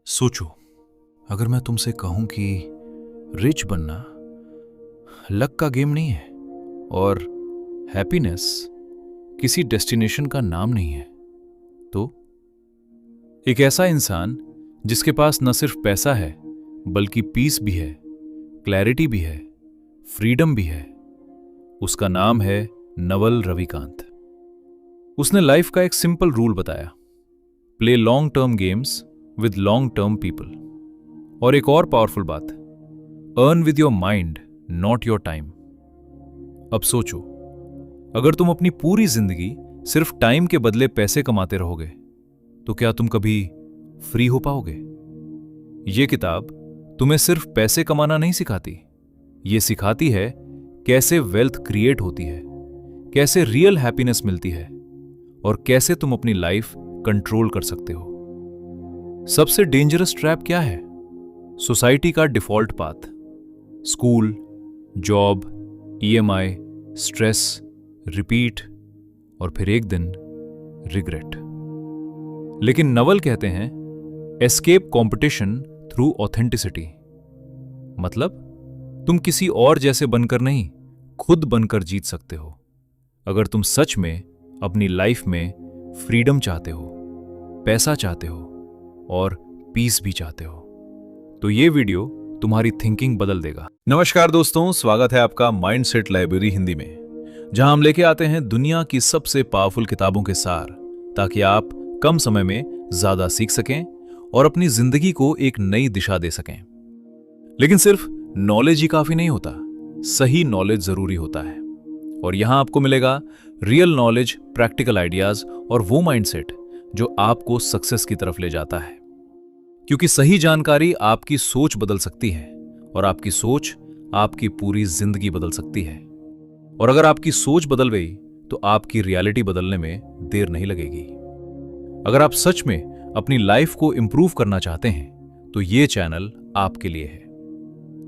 सोचो, अगर मैं तुमसे कहूं कि रिच बनना लक का गेम नहीं है और हैप्पीनेस किसी डेस्टिनेशन का नाम नहीं है, तो एक ऐसा इंसान जिसके पास न सिर्फ पैसा है बल्कि पीस भी है, क्लैरिटी भी है, फ्रीडम भी है, उसका नाम है नवल रविकांत। उसने लाइफ का एक सिंपल रूल बताया, play long term games with long term people. और एक और पावरफुल बात, earn with your mind not your time. अब सोचो, अगर तुम अपनी पूरी जिंदगी सिर्फ टाइम के बदले पैसे कमाते रहोगे तो क्या तुम कभी फ्री हो पाओगे? यह किताब तुम्हें सिर्फ पैसे कमाना नहीं सिखाती, यह सिखाती है कैसे वेल्थ क्रिएट होती है, कैसे रियल हैप्पीनेस मिलती है और कैसे तुम अपनी लाइफ कंट्रोल कर सकते हो। सबसे डेंजरस ट्रैप क्या है? सोसाइटी का default path, school, job, EMI, stress, repeat और फिर एक दिन रिग्रेट। लेकिन नवल कहते हैं एस्केप कंपटीशन थ्रू ऑथेंटिसिटी। मतलब तुम किसी और जैसे बनकर नहीं, खुद बनकर जीत सकते हो अगर तुम सच में अपनी लाइफ में फ्रीडम चाहते हो, पैसा चाहते हो और पीस भी चाहते हो। तो ये वीडियो तुम्हारी थिंकिंग बदल देगा। नमस्कार दोस्तों, स्वागत है आपका माइंडसेट लाइब्रेरी हिंदी में, जहां हम लेके आते हैं दुनिया की सबसे पावरफुल किताबों के सार, ताकि आप कम समय में ज्यादा सीख सकें और अपनी जिंदगी को एक नई दिशा दे सकें। लेकिन सिर्फ नॉलेज ही काफी नहीं होता, सही नॉलेज जरूरी होता है। और यहां आपको मिलेगा रियल नॉलेज, प्रैक्टिकल आइडियाज और वो माइंडसेट जो आपको सक्सेस की तरफ ले जाता है। क्योंकि सही जानकारी आपकी सोच बदल सकती है और आपकी सोच आपकी पूरी जिंदगी बदल सकती है। और अगर आपकी सोच बदल गई तो आपकी रियलिटी बदलने में देर नहीं लगेगी। अगर आप सच में अपनी लाइफ को इंप्रूव करना चाहते हैं तो ये चैनल आपके लिए है।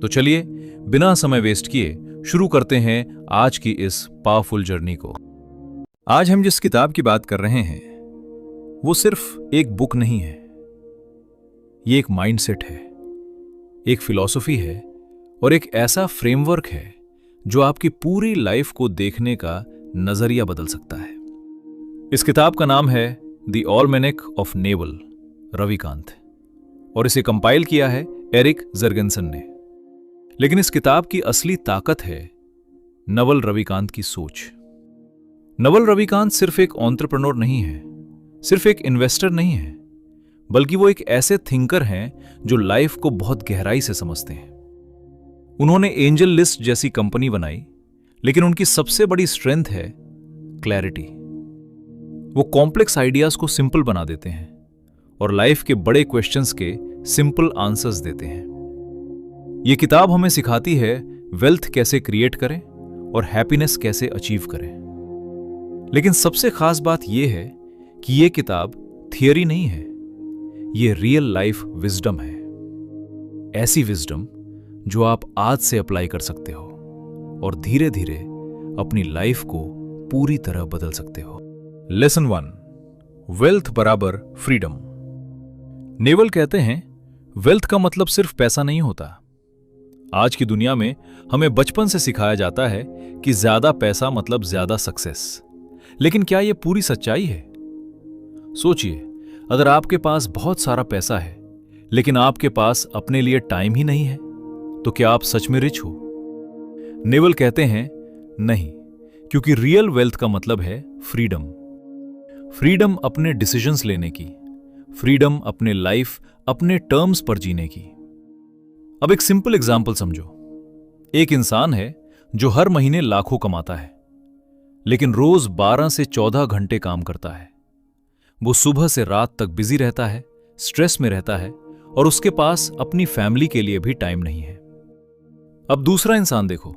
तो चलिए बिना समय वेस्ट किए शुरू करते हैं आज की इस पावरफुल जर्नी को। आज हम जिस किताब की बात कर रहे हैं वो सिर्फ एक बुक नहीं है, ये एक माइंडसेट है, एक फिलॉसफी है और एक ऐसा फ्रेमवर्क है जो आपकी पूरी लाइफ को देखने का नजरिया बदल सकता है। इस किताब का नाम है द ऑलमेनेक ऑफ नेवल रविकांत और इसे कंपाइल किया है एरिक जर्गेंसन ने। लेकिन इस किताब की असली ताकत है नवल रविकांत की सोच। नवल रविकांत सिर्फ एक एंटरप्रेन्योर नहीं है, सिर्फ एक इन्वेस्टर नहीं है, बल्कि वो एक ऐसे थिंकर हैं जो लाइफ को बहुत गहराई से समझते हैं। उन्होंने एंजल लिस्ट जैसी कंपनी बनाई, लेकिन उनकी सबसे बड़ी स्ट्रेंथ है क्लैरिटी। वो कॉम्प्लेक्स आइडियाज को सिंपल बना देते हैं और लाइफ के बड़े क्वेश्चंस के सिंपल आंसर्स देते हैं। ये किताब हमें सिखाती है वेल्थ कैसे क्रिएट करें और हैप्पीनेस कैसे अचीव करें। लेकिन सबसे खास बात यह है कि यह किताब थियरी नहीं है, ये रियल लाइफ विजडम है। ऐसी विजडम जो आप आज से अप्लाई कर सकते हो और धीरे धीरे अपनी लाइफ को पूरी तरह बदल सकते हो। लेसन 1, वेल्थ बराबर फ्रीडम। नेवल कहते हैं वेल्थ का मतलब सिर्फ पैसा नहीं होता। आज की दुनिया में हमें बचपन से सिखाया जाता है कि ज्यादा पैसा मतलब ज्यादा सक्सेस। लेकिन क्या यह पूरी सच्चाई है? सोचिए, अगर आपके पास बहुत सारा पैसा है लेकिन आपके पास अपने लिए टाइम ही नहीं है तो क्या आप सच में रिच हो? नेवल कहते हैं नहीं, क्योंकि रियल वेल्थ का मतलब है फ्रीडम। फ्रीडम अपने डिसीजंस लेने की, फ्रीडम अपने लाइफ अपने टर्म्स पर जीने की। अब एक सिंपल एग्जांपल समझो। एक इंसान है जो हर महीने लाखों कमाता है, लेकिन रोज 12 से 14 घंटे काम करता है। वो सुबह से रात तक बिजी रहता है, स्ट्रेस में रहता है और उसके पास अपनी फैमिली के लिए भी टाइम नहीं है। अब दूसरा इंसान देखो,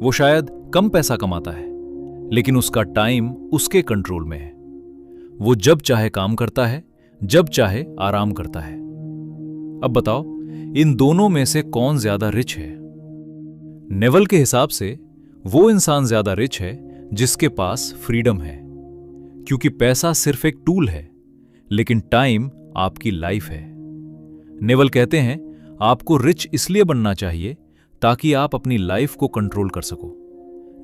वो शायद कम पैसा कमाता है लेकिन उसका टाइम उसके कंट्रोल में है। वो जब चाहे काम करता है, जब चाहे आराम करता है। अब बताओ, इन दोनों में से कौन ज्यादा रिच है? नेवल के हिसाब से वो इंसान ज्यादा रिच है जिसके पास फ्रीडम है, क्योंकि पैसा सिर्फ एक टूल है लेकिन टाइम आपकी लाइफ है। नेवल कहते हैं आपको रिच इसलिए बनना चाहिए ताकि आप अपनी लाइफ को कंट्रोल कर सको,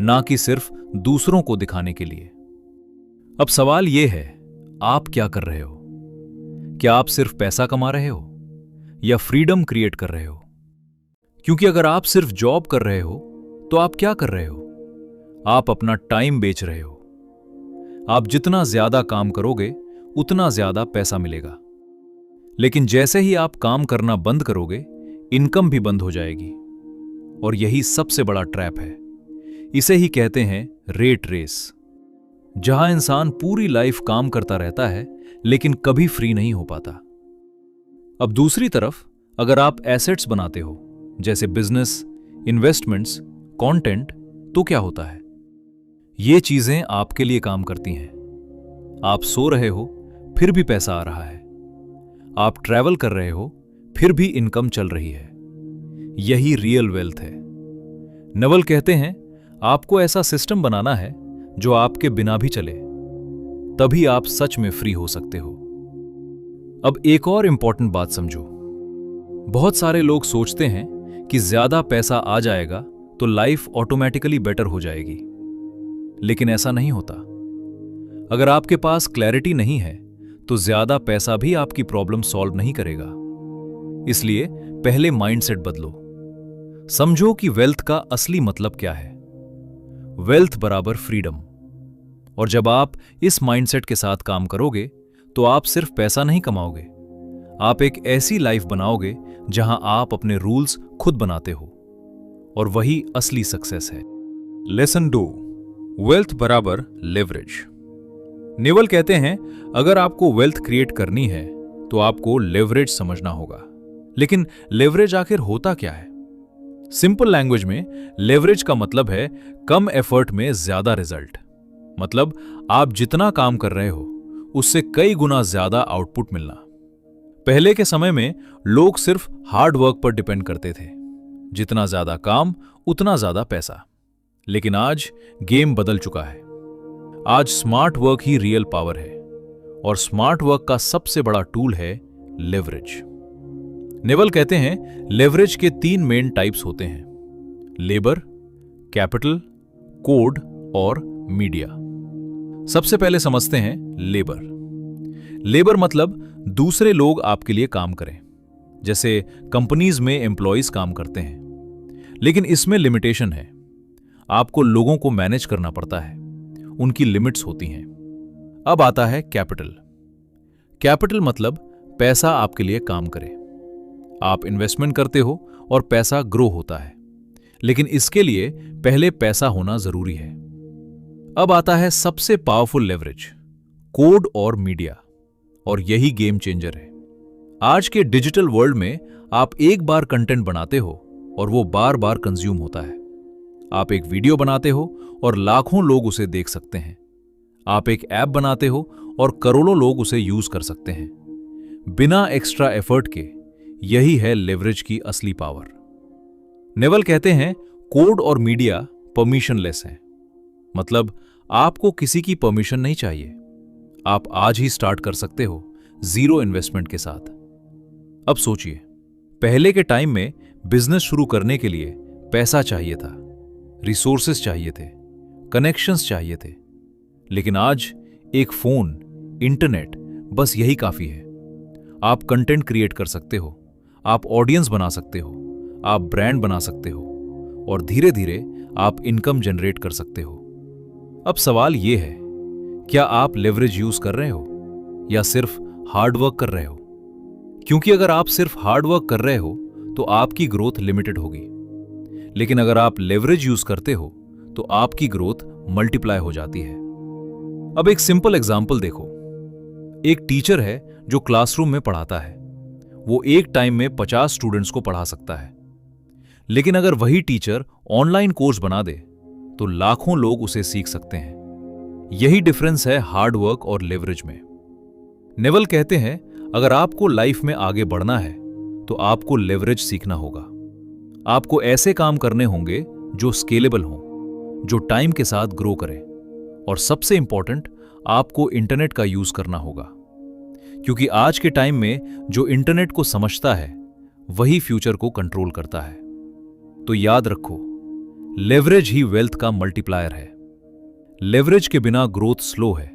ना कि सिर्फ दूसरों को दिखाने के लिए। अब सवाल यह है, आप क्या कर रहे हो? क्या आप सिर्फ पैसा कमा रहे हो या फ्रीडम क्रिएट कर रहे हो? क्योंकि अगर आप सिर्फ जॉब कर रहे हो तो आप क्या कर रहे हो? आप अपना टाइम बेच रहे हो। आप जितना ज्यादा काम करोगे उतना ज्यादा पैसा मिलेगा, लेकिन जैसे ही आप काम करना बंद करोगे इनकम भी बंद हो जाएगी। और यही सबसे बड़ा ट्रैप है। इसे ही कहते हैं रेट रेस, जहां इंसान पूरी लाइफ काम करता रहता है लेकिन कभी फ्री नहीं हो पाता। अब दूसरी तरफ अगर आप एसेट्स बनाते हो, जैसे बिजनेस, इन्वेस्टमेंट्स, कंटेंट, तो क्या होता है? ये चीजें आपके लिए काम करती हैं। आप सो रहे हो फिर भी पैसा आ रहा है। आप ट्रैवल कर रहे हो फिर भी इनकम चल रही है। यही रियल वेल्थ है। नेवल कहते हैं आपको ऐसा सिस्टम बनाना है जो आपके बिना भी चले, तभी आप सच में फ्री हो सकते हो। अब एक और इंपॉर्टेंट बात समझो। बहुत सारे लोग सोचते हैं कि ज्यादा पैसा आ जाएगा तो लाइफ ऑटोमेटिकली बेटर हो जाएगी, लेकिन ऐसा नहीं होता। अगर आपके पास क्लैरिटी नहीं है तो ज्यादा पैसा भी आपकी प्रॉब्लम सॉल्व नहीं करेगा। इसलिए पहले माइंडसेट बदलो। समझो कि वेल्थ का असली मतलब क्या है। वेल्थ बराबर फ्रीडम। और जब आप इस माइंडसेट के साथ काम करोगे तो आप सिर्फ पैसा नहीं कमाओगे, आप एक ऐसी लाइफ बनाओगे जहां आप अपने रूल्स खुद बनाते हो। और वही असली सक्सेस है। लेसन 2, वेल्थ बराबर लेवरेज। नेवल कहते हैं अगर आपको वेल्थ क्रिएट करनी है तो आपको लेवरेज समझना होगा। लेकिन लेवरेज आखिर होता क्या है? सिंपल लैंग्वेज में लेवरेज का मतलब है कम एफर्ट में ज्यादा रिजल्ट। मतलब आप जितना काम कर रहे हो उससे कई गुना ज्यादा आउटपुट मिलना। पहले के समय में लोग सिर्फ हार्ड वर्क पर डिपेंड करते थे। जितना ज्यादा काम उतना ज्यादा पैसा। लेकिन आज गेम बदल चुका है। आज स्मार्ट वर्क ही रियल पावर है। और स्मार्ट वर्क का सबसे बड़ा टूल है लेवरेज। नेवल कहते हैं लेवरेज के 3 मेन टाइप्स होते हैं: लेबर, कैपिटल, कोड और मीडिया। सबसे पहले समझते हैं लेबर। लेबर मतलब दूसरे लोग आपके लिए काम करें। जैसे कंपनीज में एम्प्लॉइज काम करते हैं। लेकिन इसमें लिमिटेशन है। आपको लोगों को मैनेज करना पड़ता है, उनकी लिमिट्स होती हैं। अब आता है कैपिटल। कैपिटल मतलब पैसा आपके लिए काम करे। आप इन्वेस्टमेंट करते हो और पैसा ग्रो होता है, लेकिन इसके लिए पहले पैसा होना जरूरी है। अब आता है सबसे पावरफुल लेवरेज, कोड और मीडिया। और यही गेम चेंजर है। आज के डिजिटल वर्ल्ड में आप एक बार कंटेंट बनाते हो और वो बार बार कंज्यूम होता है। आप एक वीडियो बनाते हो और लाखों लोग उसे देख सकते हैं। आप एक ऐप बनाते हो और करोड़ों लोग उसे यूज कर सकते हैं बिना एक्स्ट्रा एफर्ट के। यही है लेवरेज की असली पावर। नेवल कहते हैं कोड और मीडिया परमिशनलेस है। मतलब आपको किसी की परमिशन नहीं चाहिए। आप आज ही स्टार्ट कर सकते हो जीरो इन्वेस्टमेंट के साथ। अब सोचिए, पहले के टाइम में बिजनेस शुरू करने के लिए पैसा चाहिए था, रिसोर्सेस चाहिए थे, कनेक्शंस चाहिए थे। लेकिन आज एक फोन, इंटरनेट, बस यही काफी है। आप कंटेंट क्रिएट कर सकते हो, आप ऑडियंस बना सकते हो, आप ब्रांड बना सकते हो और धीरे धीरे आप इनकम जनरेट कर सकते हो। अब सवाल यह है, क्या आप लेवरेज यूज कर रहे हो या सिर्फ हार्ड वर्क कर रहे हो? क्योंकि अगर आप सिर्फ हार्ड वर्क कर रहे हो तो आपकी ग्रोथ लिमिटेड होगी। लेकिन अगर आप लेवरेज यूज करते हो तो आपकी ग्रोथ मल्टीप्लाई हो जाती है। अब एक सिंपल एग्जांपल देखो। एक टीचर है जो क्लासरूम में पढ़ाता है। वो एक टाइम में 50 स्टूडेंट्स को पढ़ा सकता है। लेकिन अगर वही टीचर ऑनलाइन कोर्स बना दे तो लाखों लोग उसे सीख सकते हैं। यही डिफरेंस है हार्ड वर्क और लेवरेज में। नेवल कहते हैं अगर आपको लाइफ में आगे बढ़ना है तो आपको लेवरेज सीखना होगा। आपको ऐसे काम करने होंगे जो स्केलेबल हों, जो टाइम के साथ ग्रो करें। और सबसे इंपॉर्टेंट, आपको इंटरनेट का यूज करना होगा, क्योंकि आज के टाइम में जो इंटरनेट को समझता है वही फ्यूचर को कंट्रोल करता है। तो याद रखो, लेवरेज ही वेल्थ का मल्टीप्लायर है। लेवरेज के बिना ग्रोथ स्लो है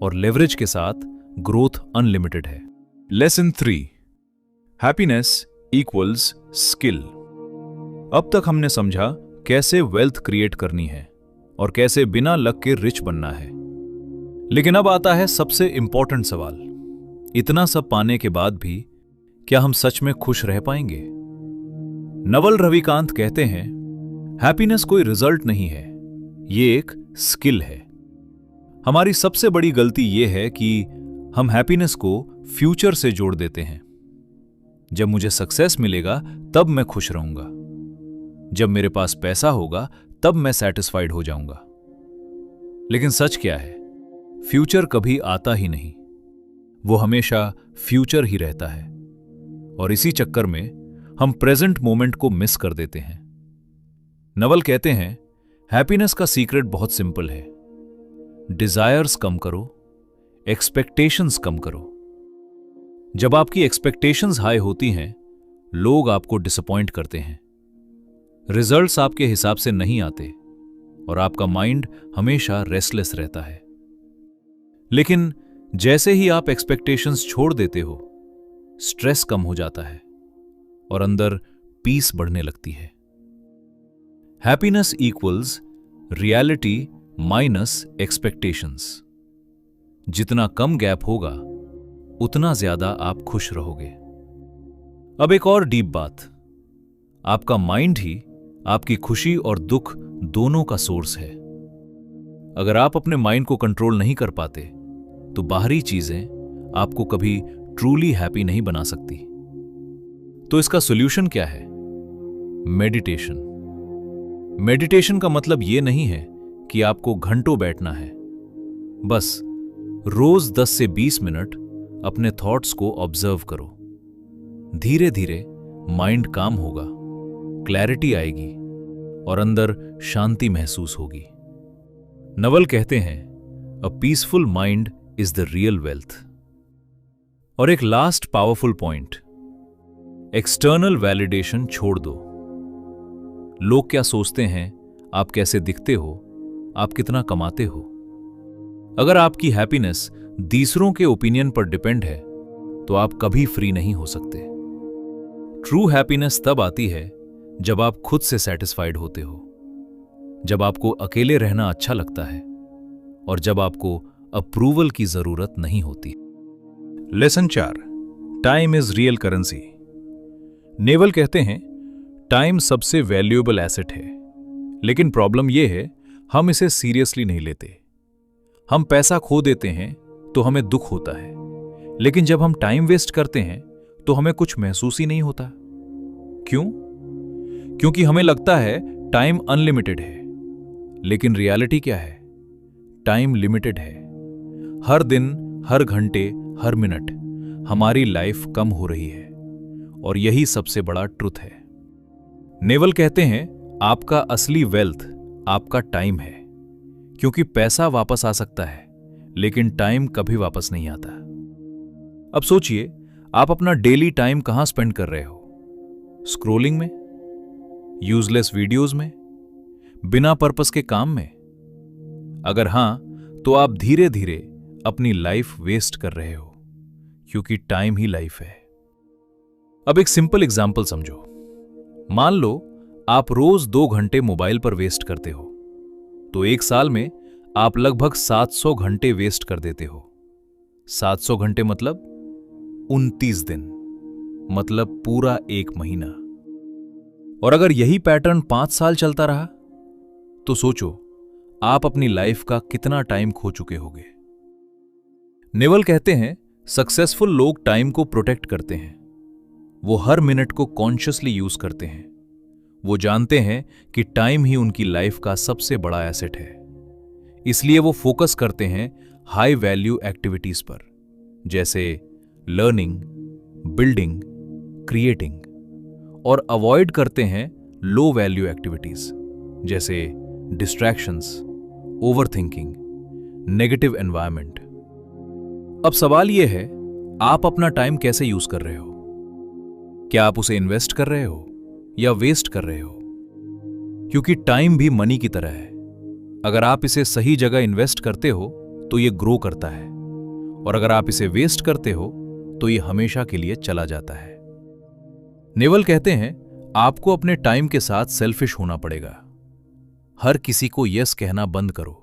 और लेवरेज के साथ ग्रोथ अनलिमिटेड है। Lesson 3, happiness equals skill. अब तक हमने समझा कैसे वेल्थ क्रिएट करनी है और कैसे बिना लक के रिच बनना है। लेकिन अब आता है सबसे इंपॉर्टेंट सवाल, इतना सब पाने के बाद भी क्या हम सच में खुश रह पाएंगे? नवल रविकांत कहते हैं, हैप्पीनेस कोई रिजल्ट नहीं है, ये एक स्किल है। हमारी सबसे बड़ी गलती यह है कि हम हैप्पीनेस को फ्यूचर से जोड़ देते हैं। जब मुझे सक्सेस मिलेगा तब मैं खुश रहूंगा, जब मेरे पास पैसा होगा तब मैं सैटिस्फाइड हो जाऊंगा। लेकिन सच क्या है, फ्यूचर कभी आता ही नहीं, वो हमेशा फ्यूचर ही रहता है। और इसी चक्कर में हम प्रेजेंट मोमेंट को मिस कर देते हैं। नवल कहते हैं, हैप्पीनेस का सीक्रेट बहुत सिंपल है। डिजायर्स कम करो, एक्सपेक्टेशंस कम करो। जब आपकी एक्सपेक्टेशंस हाई होती हैं, लोग आपको डिसअपॉइंट करते हैं, रिजल्ट्स आपके हिसाब से नहीं आते और आपका माइंड हमेशा रेस्टलेस रहता है। लेकिन जैसे ही आप एक्सपेक्टेशंस छोड़ देते हो, स्ट्रेस कम हो जाता है और अंदर पीस बढ़ने लगती है। Happiness equals reality minus expectations. जितना कम गैप होगा उतना ज्यादा आप खुश रहोगे। अब एक और डीप बात, आपका माइंड ही आपकी खुशी और दुख दोनों का सोर्स है। अगर आप अपने माइंड को कंट्रोल नहीं कर पाते तो बाहरी चीजें आपको कभी ट्रूली हैप्पी नहीं बना सकती। तो इसका सॉल्यूशन क्या है? मेडिटेशन। मेडिटेशन का मतलब यह नहीं है कि आपको घंटों बैठना है। बस रोज 10 से 20 मिनट अपने थॉट्स को ऑब्जर्व करो। धीरे धीरे माइंड काम होगा, क्लैरिटी आएगी और अंदर शांति महसूस होगी। नवल कहते हैं, a peaceful mind is the real wealth. और एक last powerful point, external validation छोड़ दो। लोग क्या सोचते हैं, आप कैसे दिखते हो, आप कितना कमाते हो। अगर आपकी हैप्पीनेस दूसरों के ओपिनियन पर डिपेंड है तो आप कभी फ्री नहीं हो सकते। ट्रू हैप्पीनेस तब आती है जब आप खुद से सैटिस्फाइड होते हो, जब आपको अकेले रहना अच्छा लगता है और जब आपको अप्रूवल की जरूरत नहीं होती। Lesson 4, time is real currency. Naval कहते हैं, टाइम सबसे वैल्यूएबल एसेट है, लेकिन प्रॉब्लम यह है हम इसे सीरियसली नहीं लेते। हम पैसा खो देते हैं तो हमें दुख होता है, लेकिन जब हम टाइम वेस्ट करते हैं तो हमें कुछ महसूस ही नहीं होता। क्यों? क्योंकि हमें लगता है टाइम अनलिमिटेड है, लेकिन रियलिटी क्या है? टाइम लिमिटेड है। हर दिन, हर घंटे, हर मिनट हमारी लाइफ कम हो रही है और यही सबसे बड़ा ट्रुथ है। नेवल कहते हैं, आपका असली वेल्थ आपका टाइम है, क्योंकि पैसा वापस आ सकता है लेकिन टाइम कभी वापस नहीं आता। अब सोचिए, आप अपना डेली टाइम कहां स्पेंड कर रहे हो? स्क्रोलिंग में, यूजलेस वीडियोस में, बिना पर्पस के काम में? अगर हां, तो आप धीरे धीरे अपनी लाइफ वेस्ट कर रहे हो, क्योंकि टाइम ही लाइफ है। अब एक सिंपल एग्जांपल समझो। मान लो आप रोज 2 घंटे मोबाइल पर वेस्ट करते हो, तो एक साल में आप लगभग 700 घंटे वेस्ट कर देते हो। 700 घंटे मतलब 29 दिन, मतलब पूरा 1 महीना। और अगर यही पैटर्न 5 साल चलता रहा तो सोचो आप अपनी लाइफ का कितना टाइम खो चुके होंगे। नेवल कहते हैं, सक्सेसफुल लोग टाइम को प्रोटेक्ट करते हैं। वो हर मिनट को कॉन्शियसली यूज करते हैं। वो जानते हैं कि टाइम ही उनकी लाइफ का सबसे बड़ा एसेट है, इसलिए वो फोकस करते हैं हाई वैल्यू एक्टिविटीज पर, जैसे लर्निंग, बिल्डिंग, क्रिएटिंग, और अवॉइड करते हैं लो वैल्यू एक्टिविटीज जैसे डिस्ट्रैक्शंस, ओवरथिंकिंग, नेगेटिव एनवायरनमेंट। अब सवाल यह है, आप अपना टाइम कैसे यूज कर रहे हो? क्या आप उसे इन्वेस्ट कर रहे हो या वेस्ट कर रहे हो? क्योंकि टाइम भी मनी की तरह है। अगर आप इसे सही जगह इन्वेस्ट करते हो तो ये ग्रो करता है, और अगर आप इसे वेस्ट करते हो तो ये हमेशा के लिए चला जाता है। नेवल कहते हैं, आपको अपने टाइम के साथ सेल्फिश होना पड़ेगा। हर किसी को यस कहना बंद करो।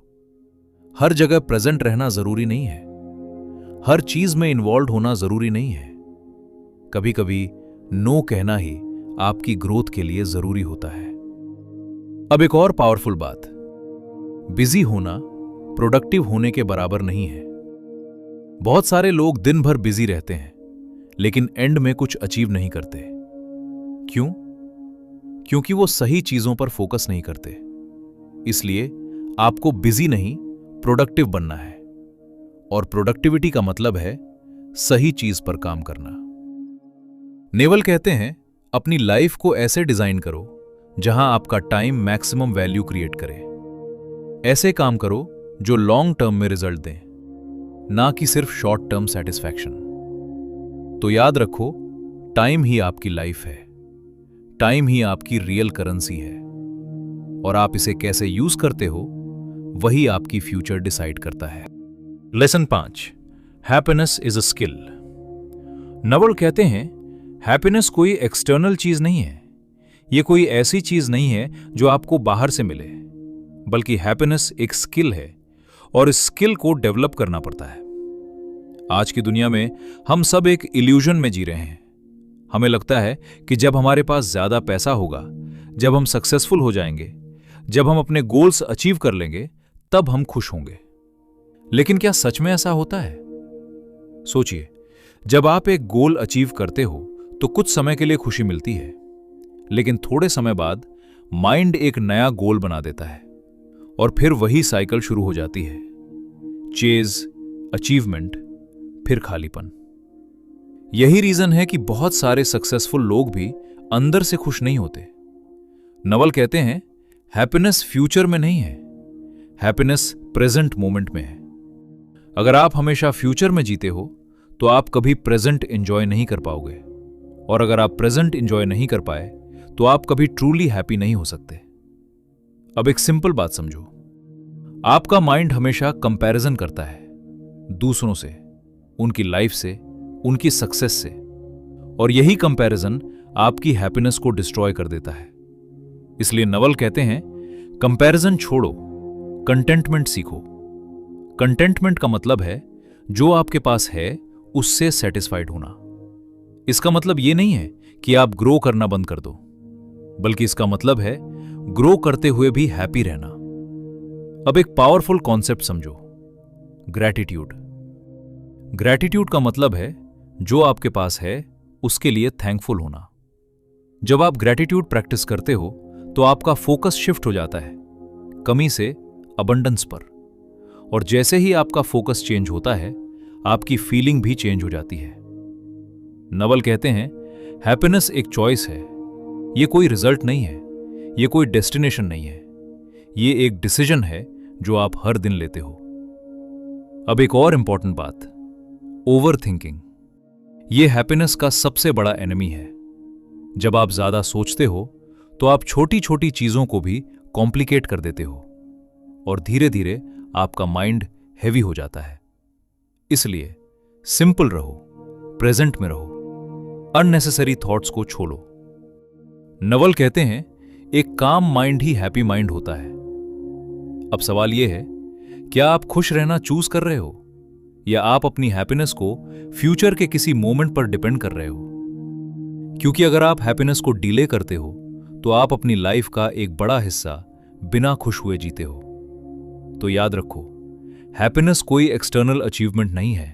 हर जगह प्रेजेंट रहना जरूरी नहीं है। हर चीज में इन्वॉल्व होना जरूरी नहीं है। कभी कभी नो कहना ही आपकी ग्रोथ के लिए जरूरी होता है। अब एक और पावरफुल बात, बिजी होना प्रोडक्टिव होने के बराबर नहीं है। बहुत सारे लोग दिन भर बिजी रहते हैं लेकिन एंड में कुछ अचीव नहीं करते। क्यों? क्योंकि वो सही चीजों पर फोकस नहीं करते। इसलिए आपको बिजी नहीं, प्रोडक्टिव बनना है। और प्रोडक्टिविटी का मतलब है सही चीज पर काम करना। नेवल कहते हैं, अपनी लाइफ को ऐसे डिजाइन करो जहां आपका टाइम मैक्सिमम वैल्यू क्रिएट करे। ऐसे काम करो जो लॉन्ग टर्म में रिजल्ट दें, ना कि सिर्फ शॉर्ट टर्म सेटिस्फैक्शन। तो याद रखो, टाइम ही आपकी लाइफ है। टाइम ही आपकी रियल करेंसी है, और आप इसे कैसे यूज करते हो वही आपकी फ्यूचर डिसाइड करता है। Lesson 5, happiness is a skill. Naval कहते हैं, हैप्पीनेस कोई एक्सटर्नल चीज नहीं है। यह कोई ऐसी चीज नहीं है जो आपको बाहर से मिले, बल्कि हैप्पीनेस एक स्किल है, और इस स्किल को डेवलप करना पड़ता है। आज की दुनिया में हम सब एक इल्यूजन में जी रहे हैं। हमें लगता है कि जब हमारे पास ज्यादा पैसा होगा, जब हम सक्सेसफुल हो जाएंगे, जब हम अपने गोल्स अचीव कर लेंगे, तब हम खुश होंगे। लेकिन क्या सच में ऐसा होता है? सोचिए, जब आप एक गोल अचीव करते हो तो कुछ समय के लिए खुशी मिलती है, लेकिन थोड़े समय बाद माइंड एक नया गोल बना देता है, और फिर वही साइकिल शुरू हो जाती है। चेज, अचीवमेंट, फिर खालीपन। यही रीजन है कि बहुत सारे सक्सेसफुल लोग भी अंदर से खुश नहीं होते। नवल कहते हैं, हैप्पीनेस फ्यूचर में नहीं है, हैप्पीनेस प्रेजेंट मोमेंट में है। अगर आप हमेशा फ्यूचर में जीते हो तो आप कभी प्रेजेंट एंजॉय नहीं कर पाओगे, और अगर आप प्रेजेंट एंजॉय नहीं कर पाए तो आप कभी ट्रूली हैप्पी नहीं हो सकते। अब एक सिंपल बात समझो, आपका माइंड हमेशा कंपैरिजन करता है दूसरों से, उनकी लाइफ से, उनकी सक्सेस से, और यही कंपैरिजन आपकी हैप्पीनेस को डिस्ट्रॉय कर देता है। इसलिए नवल कहते हैं, कंपैरिजन छोड़ो, कंटेंटमेंट सीखो। कंटेंटमेंट का मतलब है जो आपके पास है उससे सेटिस्फाइड होना। इसका मतलब यह नहीं है कि आप ग्रो करना बंद कर दो, बल्कि इसका मतलब है ग्रो करते हुए भी हैप्पी रहना। अब एक पावरफुल कॉन्सेप्ट समझो, ग्रैटिट्यूड। ग्रैटिट्यूड का मतलब है जो आपके पास है उसके लिए थैंकफुल होना। जब आप ग्रैटिट्यूड प्रैक्टिस करते हो तो आपका फोकस शिफ्ट हो जाता है कमी से अबंडेंस पर, और जैसे ही आपका फोकस चेंज होता है आपकी फीलिंग भी चेंज हो जाती है। नवल कहते हैं, हैप्पीनेस एक चॉइस है। यह कोई रिजल्ट नहीं है, यह कोई डेस्टिनेशन नहीं है, यह एक डिसीजन है जो आप हर दिन लेते हो। अब एक और इंपॉर्टेंट बात, ओवर थिंकिंग। यह हैप्पीनेस का सबसे बड़ा एनिमी है। जब आप ज्यादा सोचते हो तो आप छोटी छोटी चीजों को भी कॉम्प्लिकेट कर देते हो, और धीरे धीरे आपका माइंड हैवी हो जाता है। इसलिए सिंपल रहो, प्रेजेंट में रहो, अननेसेसरी थॉट्स को छोड़ो। नवल कहते हैं, एक काम माइंड ही हैप्पी माइंड होता है। अब सवाल यह है, क्या आप खुश रहना चूज कर रहे हो, या आप अपनी हैप्पीनेस को फ्यूचर के किसी मोमेंट पर डिपेंड कर रहे हो? क्योंकि अगर आप हैप्पीनेस को डिले करते हो तो आप अपनी लाइफ का एक बड़ा हिस्सा बिना खुश हुए जीते हो। तो याद रखो, हैप्पीनेस कोई एक्सटर्नल अचीवमेंट नहीं है,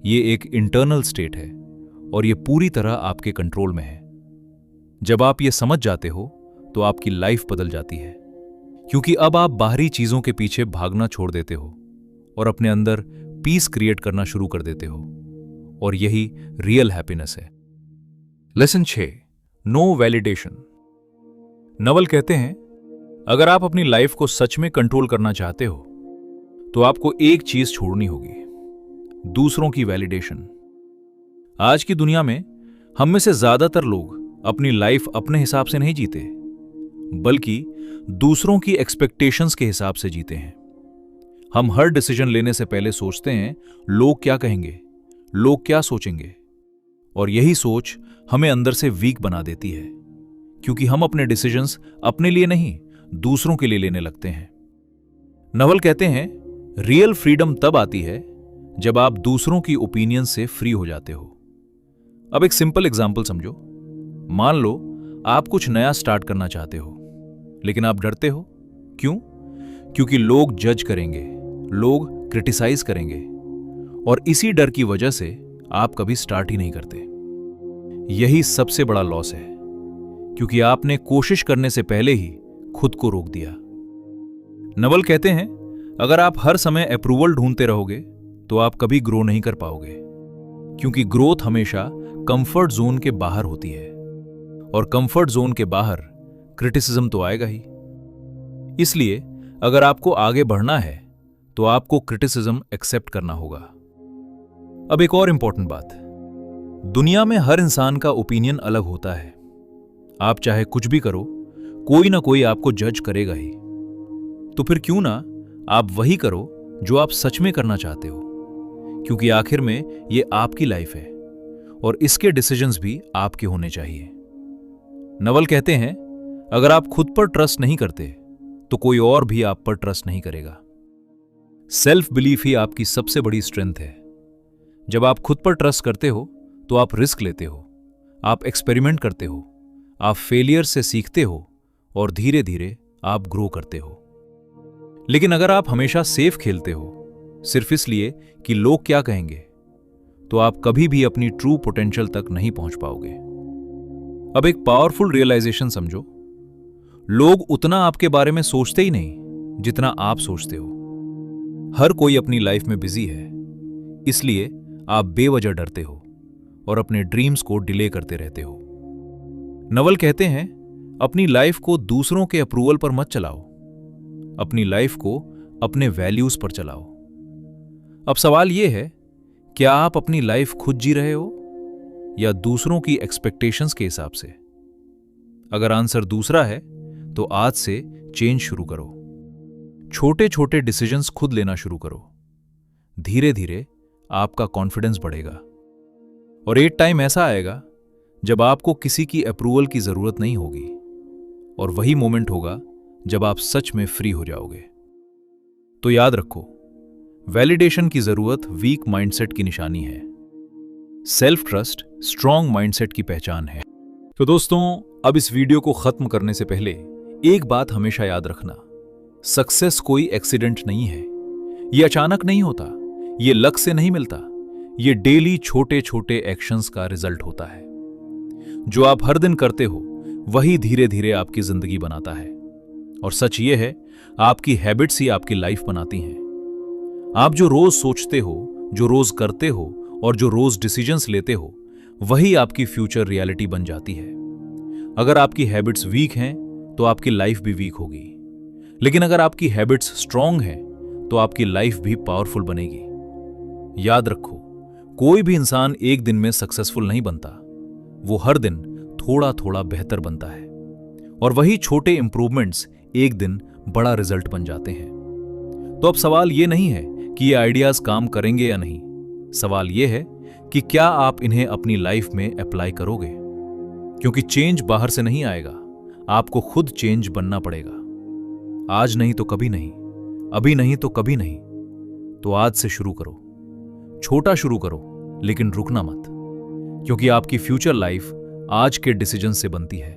ये एक इंटरनल स्टेट है, और ये पूरी तरह आपके कंट्रोल में है। जब आप ये समझ जाते हो तो आपकी लाइफ बदल जाती है, क्योंकि अब आप बाहरी चीजों के पीछे भागना छोड़ देते हो और अपने अंदर पीस क्रिएट करना शुरू कर देते हो, और यही रियल हैप्पीनेस है। Lesson 6, no validation. नवल कहते हैं, अगर आप अपनी लाइफ को सच में कंट्रोल करना चाहते हो तो आपको एक चीज छोड़नी होगी, दूसरों की वैलिडेशन। आज की दुनिया में हम में से ज्यादातर लोग अपनी लाइफ अपने हिसाब से नहीं जीते, बल्कि दूसरों की एक्सपेक्टेशंस के हिसाब से जीते हैं। हम हर डिसीजन लेने से पहले सोचते हैं लोग क्या कहेंगे, लोग क्या सोचेंगे, और यही सोच हमें अंदर से वीक बना देती है, क्योंकि हम अपने डिसीजंस अपने लिए नहीं दूसरों के लिए लेने लगते हैं। नवल कहते हैं रियल फ्रीडम तब आती है जब आप दूसरों की ओपिनियन से फ्री हो जाते हो। अब एक सिंपल एग्जांपल समझो। मान लो आप कुछ नया स्टार्ट करना चाहते हो, लेकिन आप डरते हो। क्यों? क्योंकि लोग जज करेंगे, लोग क्रिटिसाइज करेंगे, और इसी डर की वजह से आप कभी स्टार्ट ही नहीं करते। यही सबसे बड़ा लॉस है, क्योंकि आपने कोशिश करने से पहले ही खुद को रोक दिया। नवल कहते हैं अगर आप हर समय अप्रूवल ढूंढते रहोगे तो आप कभी ग्रो नहीं कर पाओगे, क्योंकि ग्रोथ हमेशा कंफर्ट जोन के बाहर होती है, और कंफर्ट जोन के बाहर क्रिटिसिज्म तो आएगा ही। इसलिए अगर आपको आगे बढ़ना है तो आपको क्रिटिसिज्म एक्सेप्ट करना होगा। अब एक और इंपॉर्टेंट बात, दुनिया में हर इंसान का ओपिनियन अलग होता है। आप चाहे कुछ भी करो, कोई ना कोई आपको जज करेगा ही। तो फिर क्यों ना आप वही करो जो आप सच में करना चाहते हो, क्योंकि आखिर में ये आपकी लाइफ है और इसके डिसीजंस भी आपके होने चाहिए। नवल कहते हैं अगर आप खुद पर ट्रस्ट नहीं करते तो कोई और भी आप पर ट्रस्ट नहीं करेगा। सेल्फ बिलीफ ही आपकी सबसे बड़ी स्ट्रेंथ है। जब आप खुद पर ट्रस्ट करते हो तो आप रिस्क लेते हो, आप एक्सपेरिमेंट करते हो, आप फेलियर से सीखते हो, और धीरे धीरे आप ग्रो करते हो। लेकिन अगर आप हमेशा सेफ खेलते हो सिर्फ इसलिए कि लोग क्या कहेंगे, तो आप कभी भी अपनी ट्रू पोटेंशियल तक नहीं पहुंच पाओगे। अब एक पावरफुल रियलाइजेशन समझो, लोग उतना आपके बारे में सोचते ही नहीं जितना आप सोचते हो। हर कोई अपनी लाइफ में बिजी है, इसलिए आप बेवजह डरते हो और अपने ड्रीम्स को डिले करते रहते हो। नवल कहते हैं अपनी लाइफ को दूसरों के अप्रूवल पर मत चलाओ, अपनी लाइफ को अपने वैल्यूज पर चलाओ। अब सवाल यह है, क्या आप अपनी लाइफ खुद जी रहे हो या दूसरों की एक्सपेक्टेशंस के हिसाब से? अगर आंसर दूसरा है तो आज से चेंज शुरू करो। छोटे छोटे डिसीजंस खुद लेना शुरू करो। धीरे धीरे आपका कॉन्फिडेंस बढ़ेगा, और एक टाइम ऐसा आएगा जब आपको किसी की अप्रूवल की जरूरत नहीं होगी, और वही मोमेंट होगा जब आप सच में फ्री हो जाओगे। तो याद रखो, वैलिडेशन की जरूरत वीक माइंडसेट की निशानी है, सेल्फ ट्रस्ट स्ट्रॉन्ग माइंडसेट की पहचान है। तो दोस्तों, अब इस वीडियो को खत्म करने से पहले एक बात हमेशा याद रखना, सक्सेस कोई एक्सीडेंट नहीं है। ये अचानक नहीं होता, ये लक से नहीं मिलता, ये डेली छोटे छोटे एक्शंस का रिजल्ट होता है। जो आप हर दिन करते हो वही धीरे धीरे आपकी जिंदगी बनाता है, और सच ये है आपकी हैबिट्स ही आपकी लाइफ बनाती हैं। आप जो रोज सोचते हो, जो रोज करते हो, और जो रोज डिसीजंस लेते हो, वही आपकी फ्यूचर रियलिटी बन जाती है। अगर आपकी हैबिट्स वीक हैं तो आपकी लाइफ भी वीक होगी, लेकिन अगर आपकी हैबिट्स स्ट्रांग हैं तो आपकी लाइफ भी पावरफुल बनेगी। याद रखो, कोई भी इंसान एक दिन में सक्सेसफुल नहीं बनता, वो हर दिन थोड़ा थोड़ा बेहतर बनता है, और वही छोटे इंप्रूवमेंट्स एक दिन बड़ा रिजल्ट बन जाते हैं। तो अब सवाल ये नहीं है कि ये आइडियाज काम करेंगे या नहीं, सवाल ये है कि क्या आप इन्हें अपनी लाइफ में अप्लाई करोगे, क्योंकि चेंज बाहर से नहीं आएगा, आपको खुद चेंज बनना पड़ेगा। आज नहीं तो कभी नहीं, अभी नहीं तो कभी नहीं। तो आज से शुरू करो, छोटा शुरू करो, लेकिन रुकना मत, क्योंकि आपकी फ्यूचर लाइफ आज के डिसीजन से बनती है।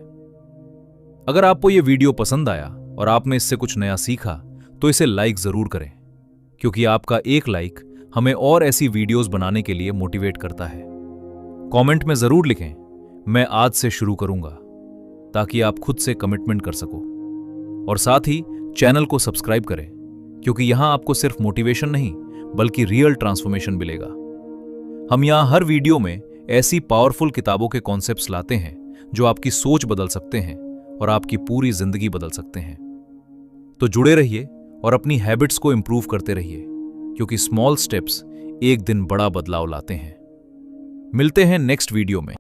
अगर आपको यह वीडियो पसंद आया और आपने इससे कुछ नया सीखा तो इसे लाइक जरूर करें, क्योंकि आपका एक लाइक हमें और ऐसी वीडियोस बनाने के लिए मोटिवेट करता है। कमेंट में जरूर लिखें, मैं आज से शुरू करूंगा, ताकि आप खुद से कमिटमेंट कर सको। और साथ ही चैनल को सब्सक्राइब करें, क्योंकि यहां आपको सिर्फ मोटिवेशन नहीं बल्कि रियल ट्रांसफॉर्मेशन मिलेगा। हम यहां हर वीडियो में ऐसी पावरफुल किताबों के कॉन्सेप्ट्स लाते हैं जो आपकी सोच बदल सकते हैं और आपकी पूरी जिंदगी बदल सकते हैं। तो जुड़े रहिए और अपनी हैबिट्स को इंप्रूव करते रहिए, क्योंकि स्मॉल स्टेप्स एक दिन बड़ा बदलाव लाते हैं। मिलते हैं नेक्स्ट वीडियो में।